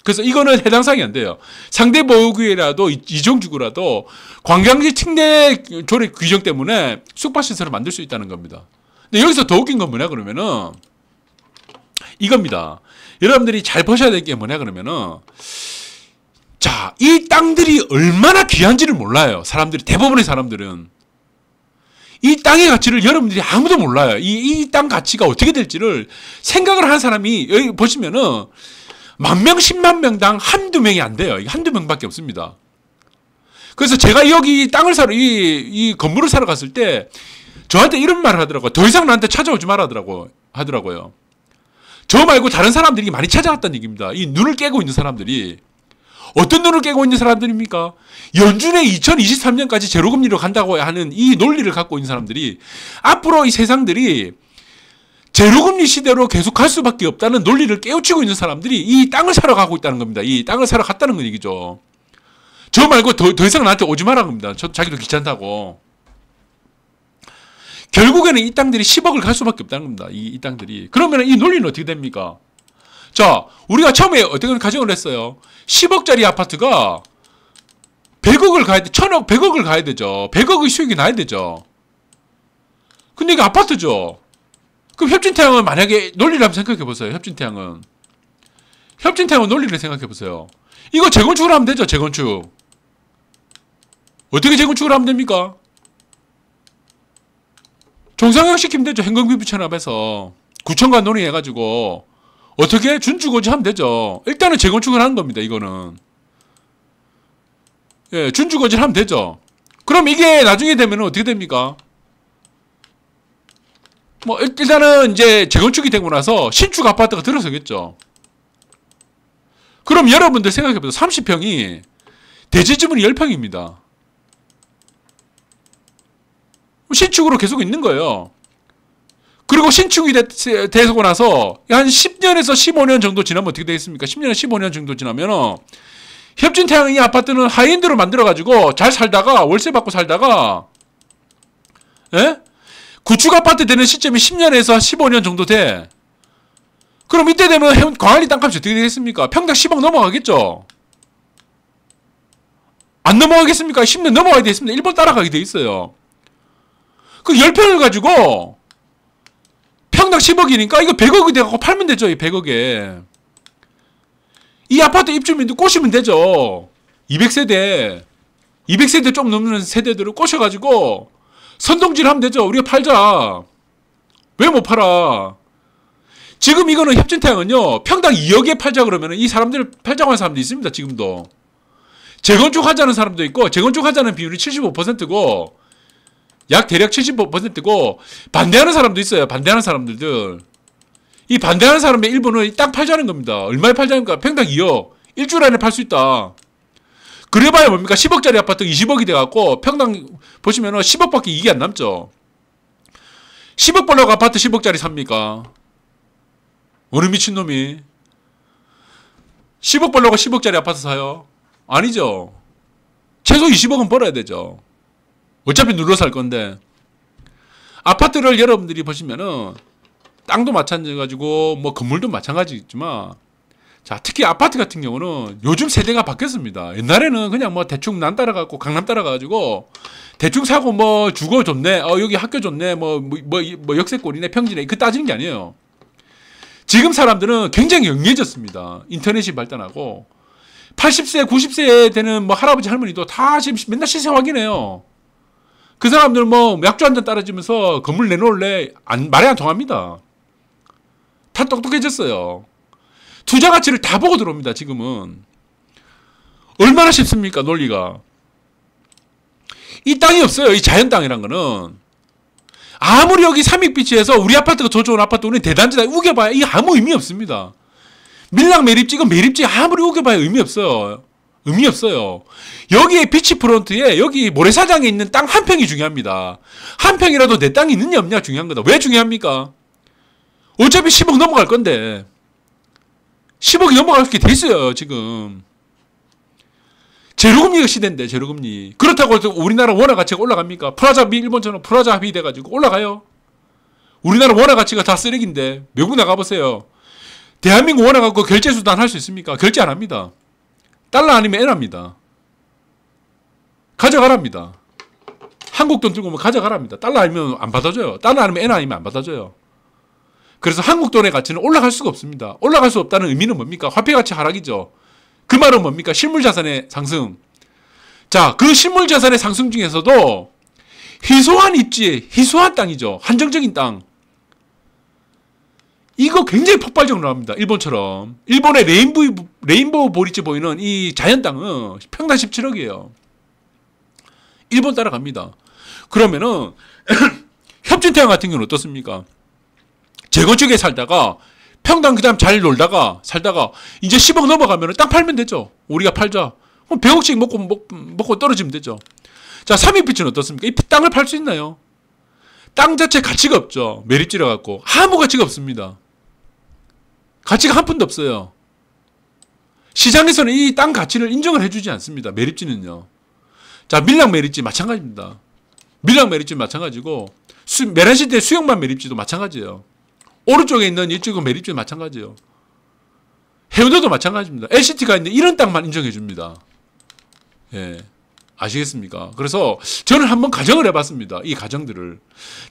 그래서 이거는 해당 사항이 안 돼요. 상대보호구역이라도 이종주구라도 관광지 특례 조례 규정 때문에 숙박시설을 만들 수 있다는 겁니다. 근데 여기서 더 웃긴 건 뭐냐 그러면은 이겁니다. 여러분들이 잘 보셔야 될 게 뭐냐 그러면은 자, 이 땅들이 얼마나 귀한지를 몰라요. 대부분의 사람들은 이 땅의 가치를 여러분들이 아무도 몰라요. 이 땅 가치가 어떻게 될지를 생각을 하는 사람이 여기 보시면은 10,000명, 10만 명당 한두 명이 안 돼요. 한두 명밖에 없습니다. 그래서 제가 여기 땅을 사러, 이 건물을 사러 갔을 때 저한테 이런 말을 하더라고요. 더 이상 나한테 찾아오지 말아 하더라고요. 저 말고 다른 사람들이 많이 찾아왔다는 얘기입니다. 이 눈을 깨고 있는 사람들이. 어떤 눈을 깨고 있는 사람들입니까? 연준에 2023년까지 제로금리로 간다고 하는 이 논리를 갖고 있는 사람들이 앞으로 이 세상들이 제로금리 시대로 계속 갈 수밖에 없다는 논리를 깨우치고 있는 사람들이 이 땅을 사러 가고 있다는 겁니다. 이 땅을 사러 갔다는 건 얘기죠. 저 말고 더 이상 나한테 오지 말라는 겁니다. 자기도 귀찮다고. 결국에는 이 땅들이 10억을 갈 수밖에 없다는 겁니다. 이 땅들이. 그러면 이 논리는 어떻게 됩니까? 자, 우리가 처음에 어떻게 가정을 했어요? 10억짜리 아파트가 100억을 가야 돼. 1000억, 100억을 가야 되죠. 100억의 수익이 나야 되죠. 근데 이게 아파트죠. 그럼 협진태양은 만약에 논리를 한번 생각해 보세요. 협진태양은 논리를 생각해 보세요. 이거 재건축을 하면 되죠. 재건축. 어떻게 재건축을 하면 됩니까? 종상형 시키면 되죠. 행정기부 체납해서 구청과 논의해가지고 어떻게 준주거지 하면 되죠. 일단은 재건축을 하는 겁니다. 이거는. 예, 준주거지를 하면 되죠. 그럼 이게 나중에 되면 어떻게 됩니까? 뭐 일단은 이제 재건축이 되고 나서 신축 아파트가 들어서겠죠. 그럼 여러분들 생각해보세요. 30평이 대지주문이 10평입니다. 신축으로 계속 있는 거예요. 그리고 신축이 되고 나서 한 10년에서 15년 정도 지나면 어떻게 되겠습니까? 10년에서 15년 정도 지나면 협진태양 이 아파트는 하이엔드로 만들어가지고 잘 살다가 월세 받고 살다가 예? 구축 아파트 되는 시점이 10년에서 15년 정도 돼. 그럼 이때 되면 광안리 땅값이 어떻게 되겠습니까? 평당 10억 넘어가겠죠? 안 넘어가겠습니까? 10년 넘어가게 돼 있습니다. 일본 따라가게 돼 있어요. 그 10평을 가지고 평당 10억이니까 이거 100억이 돼갖고 팔면 되죠. 이 100억에. 이 아파트 입주민도 꼬시면 되죠. 200세대 좀 넘는 세대들을 꼬셔가지고 선동질 하면 되죠. 우리가 팔자. 왜 못 팔아? 지금 이거는 협진태양은요. 평당 2억에 팔자 그러면 이 사람들 팔자고 하는 사람도 있습니다. 지금도. 재건축 하자는 사람도 있고 재건축 하자는 비율이 75%고 약 대략 75%고 반대하는 사람도 있어요. 반대하는 사람들들. 이 반대하는 사람의 일부는 땅 팔자는 겁니다. 얼마에 팔자니까? 평당 2억. 일주일 안에 팔 수 있다. 그래봐야 뭡니까? 10억짜리 아파트 20억이 돼갖고 평당 보시면은 10억밖에 이익이 안 남죠. 10억 벌려고 아파트 10억짜리 삽니까? 어느 미친놈이 10억 벌려고 10억짜리 아파트 사요? 아니죠. 최소 20억은 벌어야 되죠. 어차피 눌러 살 건데. 아파트를 여러분들이 보시면은 땅도 마찬가지고 뭐 건물도 마찬가지겠지만 자, 특히 아파트 같은 경우는 요즘 세대가 바뀌었습니다. 옛날에는 그냥 뭐 대충 난 따라가고 강남 따라가가지고 대충 사고 뭐 주거 좋네, 여기 학교 좋네, 뭐 역세권이네, 평지네, 그 따지는 게 아니에요. 지금 사람들은 굉장히 영리해졌습니다. 인터넷이 발달하고 80세, 90세 되는 뭐 할아버지 할머니도 다 지금 맨날 시세 확인해요. 그 사람들 뭐 약주 한 잔 따라주면서 건물 내놓을래? 말이 안 통합니다. 다 똑똑해졌어요. 투자 가치를 다 보고 들어옵니다. 지금은. 얼마나 쉽습니까? 논리가. 이 땅이 없어요. 이 자연 땅이란 거는. 아무리 여기 삼익비치에서 우리 아파트가 더 좋은 아파트 우리는 대단지다 우겨봐야 이게 아무 의미 없습니다. 밀락 매립지가 매립지 아무리 우겨봐야 의미 없어요. 의미 없어요. 여기에 비치프론트에 여기 모래사장에 있는 땅 한 평이 중요합니다. 한 평이라도 내 땅이 있느냐 없느냐 중요한 거다. 왜 중요합니까? 어차피 10억 넘어갈 건데 10억이 넘어갈 게 돼 있어요. 지금 제로금리 시대인데 제로금리. 그렇다고 해서 우리나라 원화 가치가 올라갑니까? 프라자 미 일본처럼 프라자 합의 돼가지고 올라가요? 우리나라 원화 가치가 다 쓰레기인데 외국 나가보세요. 대한민국 원화 갖고 결제 수단 할 수 있습니까? 결제 안 합니다. 달러 아니면 엔합니다. 가져가랍니다. 한국 돈 들고 오면 가져가랍니다. 달러 아니면 안 받아줘요. 달러 아니면 엔 아니면 안 받아줘요. 그래서 한국 돈의 가치는 올라갈 수가 없습니다. 올라갈 수 없다는 의미는 뭡니까? 화폐 가치 하락이죠. 그 말은 뭡니까? 실물 자산의 상승. 자, 그 실물 자산의 상승 중에서도 희소한 입지, 희소한 땅이죠. 한정적인 땅. 이거 굉장히 폭발적으로 나옵니다. 일본처럼. 일본의 레인보우 브릿지 보이는 이 자연 땅은 평당 17억이에요. 일본 따라갑니다. 그러면은 협진태양 같은 경우는 어떻습니까? 재건축에 살다가 평당 그다음 잘 놀다가 살다가 이제 10억 넘어가면 땅 팔면 되죠. 우리가 팔자. 그럼 100억씩 먹고 떨어지면 되죠. 자, 삼익빛은 어떻습니까? 이 땅을 팔 수 있나요? 땅 자체 가치가 없죠. 매립지라 갖고 아무 가치가 없습니다. 가치가 한 푼도 없어요. 시장에서는 이 땅 가치를 인정을 해주지 않습니다. 매립지는요. 자, 밀락 매립지 마찬가지입니다. 밀락 매립지 마찬가지고 메란시대 수영만 매립지도 마찬가지예요. 오른쪽에 있는 이쪽은 매립지도 마찬가지예요. 해운대도 마찬가지입니다. LCT가 있는데 이런 땅만 인정해 줍니다. 예. 아시겠습니까? 그래서 저는 한번 가정을 해봤습니다. 이 가정들을.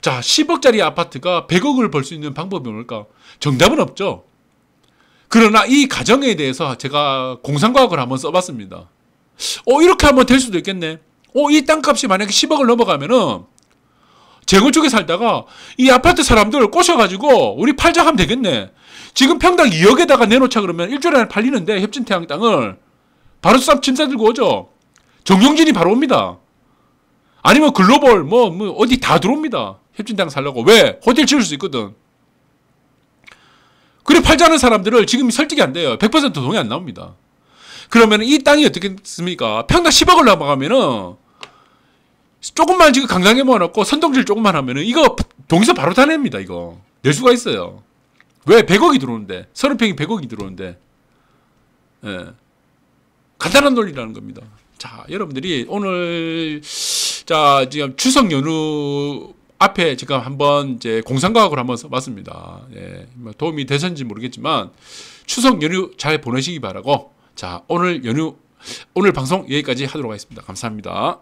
자, 10억짜리 아파트가 100억을 벌 수 있는 방법이 뭘까? 정답은 없죠. 그러나 이 가정에 대해서 제가 공상과학을 한번 써봤습니다. 이렇게 하면 될 수도 있겠네. 이 땅값이 만약에 10억을 넘어가면은 재건축에 살다가 이 아파트 사람들 꼬셔가지고 우리 팔자 하면 되겠네. 지금 평당 2억에다가 내놓자 그러면 일주일에 안에 팔리는데 협진태양 땅을 바로 짐 싸들고 오죠. 정용진이 바로 옵니다. 아니면 글로벌 어디 다 들어옵니다. 협진태양 살려고. 왜? 호텔 지을 수 있거든. 그래 팔자는 사람들을 지금 설득이 안 돼요. 100% 동의 안 나옵니다. 그러면 이 땅이 어떻겠습니까? 평당 10억을 넘어가면은 조금만 지금 강당에 모아놓고 선동질 조금만 하면은 이거 동의서 바로 다 냅니다. 이거 낼 수가 있어요. 왜? 100억이 들어오는데 30평이 100억이 들어오는데 예. 간단한 논리라는 겁니다. 자, 여러분들이 오늘 자 지금 추석 연휴 앞에 지금 한번 이제 공상과학을 한번 써봤습니다. 예, 도움이 되셨는지 모르겠지만 추석 연휴 잘 보내시기 바라고 자 오늘 방송 여기까지 하도록 하겠습니다. 감사합니다.